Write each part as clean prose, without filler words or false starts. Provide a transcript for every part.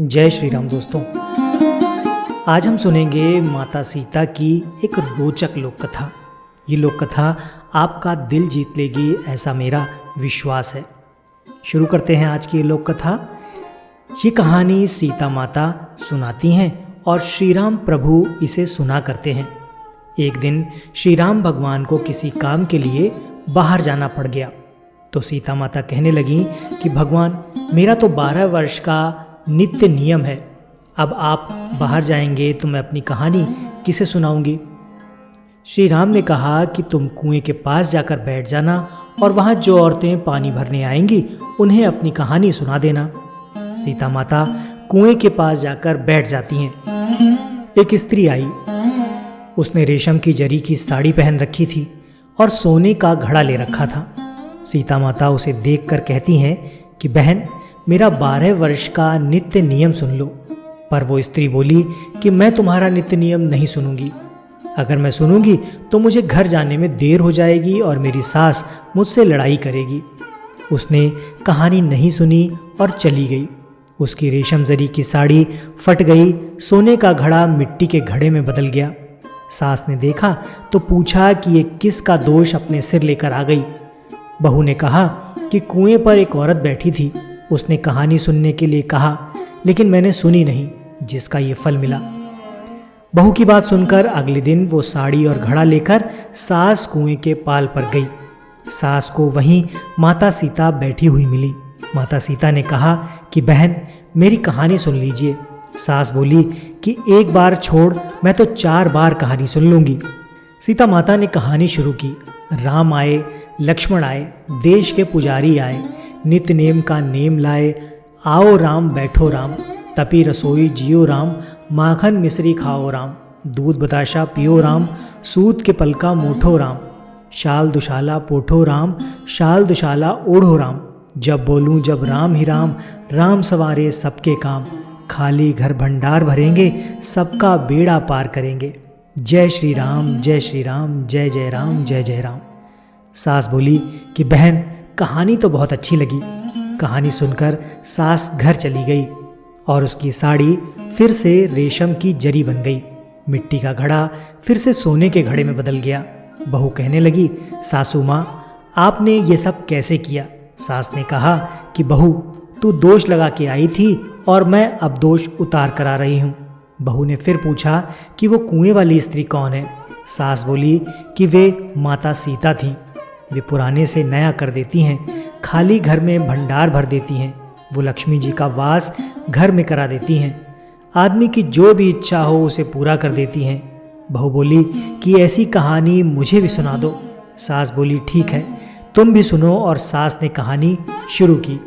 जय श्री राम दोस्तों। आज हम सुनेंगे माता सीता की एक रोचक लोक कथा। ये लोक कथा आपका दिल जीत लेगी, ऐसा मेरा विश्वास है। शुरू करते हैं आज की ये लोक कथा। ये कहानी सीता माता सुनाती हैं और श्री राम प्रभु इसे सुना करते हैं। एक दिन श्री राम भगवान को किसी काम के लिए बाहर जाना पड़ गया, तो सीता माता कहने लगी कि भगवान, मेरा तो 12 वर्ष का नित्य नियम है, अब आप बाहर जाएंगे तो मैं अपनी कहानी किसे सुनाऊंगी। श्री राम ने कहा कि तुम कुएं के पास जाकर बैठ जाना और वहाँ जो औरतें पानी भरने आएंगी उन्हें अपनी कहानी सुना देना। सीता माता कुएं के पास जाकर बैठ जाती हैं। एक स्त्री आई। उसने रेशम की जरी की साड़ी पहन रखी थी और सोने का घड़ा ले रखा था। सीता माता उसे देखकर कहती हैं कि बहन, मेरा 12 वर्ष का नित्य नियम सुन लो। पर वो स्त्री बोली कि मैं तुम्हारा नित्य नियम नहीं सुनूंगी। अगर मैं सुनूंगी तो मुझे घर जाने में देर हो जाएगी और मेरी सास मुझसे लड़ाई करेगी। उसने कहानी नहीं सुनी और चली गई। उसकी रेशम जरी की साड़ी फट गई, सोने का घड़ा मिट्टी के घड़े में बदल गया। सास ने देखा तो पूछा कि ये किसका दोष अपने सिर लेकर आ गई। बहू ने कहा कि कुएं पर एक औरत बैठी थी, उसने कहानी सुनने के लिए कहा, लेकिन मैंने सुनी नहीं, जिसका ये फल मिला। बहू की बात सुनकर अगले दिन वो साड़ी और घड़ा लेकर सास कुएं के पाल पर गई। सास को वहीं माता सीता बैठी हुई मिली। माता सीता ने कहा कि बहन, मेरी कहानी सुन लीजिए। सास बोली कि एक बार छोड़, मैं तो 4 बार कहानी सुन लूँगी। सीता माता ने कहानी शुरू की। राम आए, लक्ष्मण आए, देश के पुजारी आए, नित्य नेम का नेम लाए, आओ राम बैठो राम, तपी रसोई जियो राम, माखन मिश्री खाओ राम, दूध बताशा पियो राम, सूत के पलका मोठो राम, शाल दुशाला पोठो राम, शाल दुशाला ओढ़ो राम, जब बोलूं जब राम ही राम, राम सवारे सबके काम, खाली घर भंडार भरेंगे, सबका बेड़ा पार करेंगे, जय श्री राम जय श्री राम, जय जय राम जय जय राम। सास बोली कि बहन, कहानी तो बहुत अच्छी लगी। कहानी सुनकर सास घर चली गई और उसकी साड़ी फिर से रेशम की जरी बन गई। मिट्टी का घड़ा फिर से सोने के घड़े में बदल गया। बहू कहने लगी, सासू माँ, आपने ये सब कैसे किया? सास ने कहा कि बहू, तू दोष लगा के आई थी और मैं अब दोष उतार कर आ रही हूँ। बहू ने फिर पूछा कि वो कुएं वाली स्त्री कौन है? सास बोली कि वे माता सीता थीं। वे पुराने से नया कर देती हैं, खाली घर में भंडार भर देती हैं, वो लक्ष्मी जी का वास घर में करा देती हैं, आदमी की जो भी इच्छा हो उसे पूरा कर देती हैं। बहू बोली कि ऐसी कहानी मुझे भी सुना दो। सास बोली ठीक है, तुम भी सुनो। और सास ने कहानी शुरू की।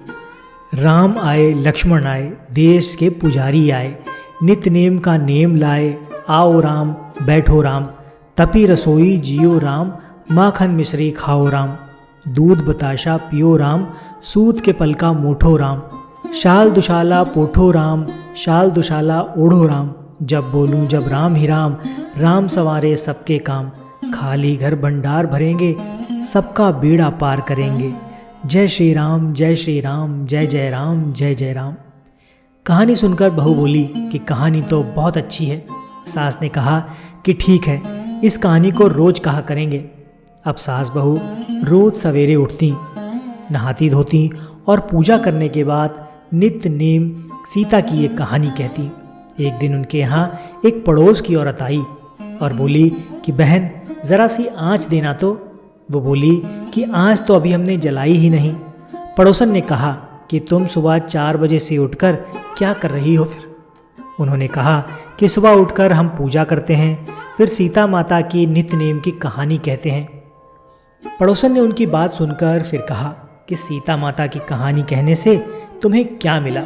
राम आए, लक्ष्मण आए, देश के पुजारी आए, नित्य नेम का नेम लाए, आओ राम बैठो राम, तपी रसोई जियो राम, माखन मिश्री खाओ राम, दूध बताशा पियो राम, सूत के पलका मोठो राम, शाल दुशाला पोठो राम, शाल दुशाला ओढ़ो राम, जब बोलूं जब राम ही राम, राम सवारे सबके काम, खाली घर भंडार भरेंगे, सबका बेड़ा पार करेंगे, जय श्री राम जय श्री राम, जय जय राम जय जय राम। कहानी सुनकर बहू बोली कि कहानी तो बहुत अच्छी है। सास ने कहा कि ठीक है, इस कहानी को रोज कहा करेंगे। अब सास बहू रोज सवेरे उठती, नहाती धोती और पूजा करने के बाद नित्य नेम सीता की ये कहानी कहती। एक दिन उनके यहाँ एक पड़ोस की औरत आई और बोली कि बहन, ज़रा सी आँच देना तो। वो बोली कि आँच तो अभी हमने जलाई ही नहीं। पड़ोसन ने कहा कि तुम सुबह 4 बजे से उठकर क्या कर रही हो फिर? उन्होंने कहा कि सुबह उठकर हम पूजा करते हैं, फिर सीता माता की नित्य नेम की कहानी कहते हैं। पड़ोसन ने उनकी बात सुनकर फिर कहा कि सीता माता की कहानी कहने से तुम्हें क्या मिला?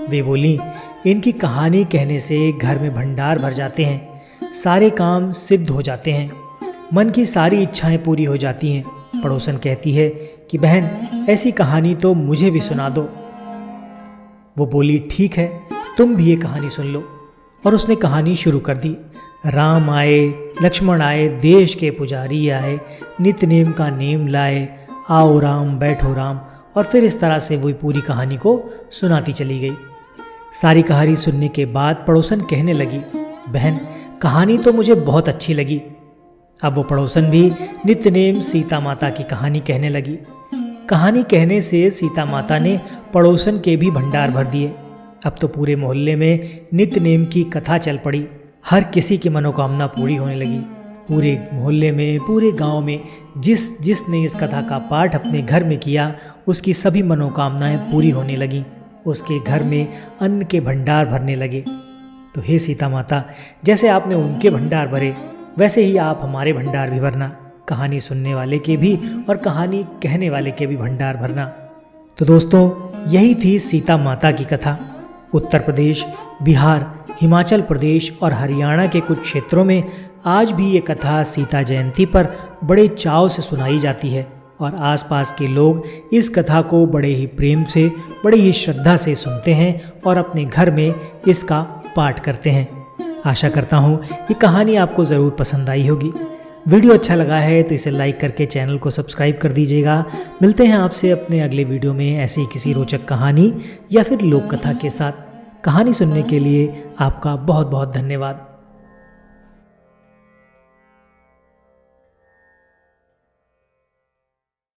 वे बोली, इनकी कहानी कहने से घर में भंडार भर जाते हैं, सारे काम सिद्ध हो जाते हैं, मन की सारी इच्छाएं पूरी हो जाती हैं। पड़ोसन कहती है कि बहन, ऐसी कहानी तो मुझे भी सुना दो। वो बोली ठीक है, तुम भी ये कहानी सुन लो। और उसने कहानी शुरू कर दी। राम आए, लक्ष्मण आए, देश के पुजारी आए, नित्य नेम का नेम लाए, आओ राम बैठो राम। और फिर इस तरह से वही पूरी कहानी को सुनाती चली गई। सारी कहानी सुनने के बाद पड़ोसन कहने लगी, बहन कहानी तो मुझे बहुत अच्छी लगी। अब वो पड़ोसन भी नित्य नेम सीता माता की कहानी कहने लगी। कहानी कहने से सीता माता ने पड़ोसन के भी भंडार भर दिए। अब तो पूरे मोहल्ले में नित्य नेम की कथा चल पड़ी। हर किसी की मनोकामना पूरी होने लगी। पूरे मोहल्ले में, पूरे गांव में जिसने इस कथा का पाठ अपने घर में किया, उसकी सभी मनोकामनाएं पूरी होने लगीं। उसके घर में अन्न के भंडार भरने लगे। तो हे सीता माता, जैसे आपने उनके भंडार भरे, वैसे ही आप हमारे भंडार भी भरना। कहानी सुनने वाले के भी और कहानी कहने वाले के भी भंडार भरना। तो दोस्तों, यही थी सीता माता की कथा। उत्तर प्रदेश, बिहार, हिमाचल प्रदेश और हरियाणा के कुछ क्षेत्रों में आज भी ये कथा सीता जयंती पर बड़े चाव से सुनाई जाती है और आसपास के लोग इस कथा को बड़े ही प्रेम से, बड़ी ही श्रद्धा से सुनते हैं और अपने घर में इसका पाठ करते हैं। आशा करता हूँ ये कहानी आपको ज़रूर पसंद आई होगी। वीडियो अच्छा लगा है तो इसे लाइक करके चैनल को सब्सक्राइब कर दीजिएगा। मिलते हैं आपसे अपने अगले वीडियो में ऐसी किसी रोचक कहानी या फिर लोक कथा के साथ। कहानी सुनने के लिए आपका बहुत बहुत धन्यवाद।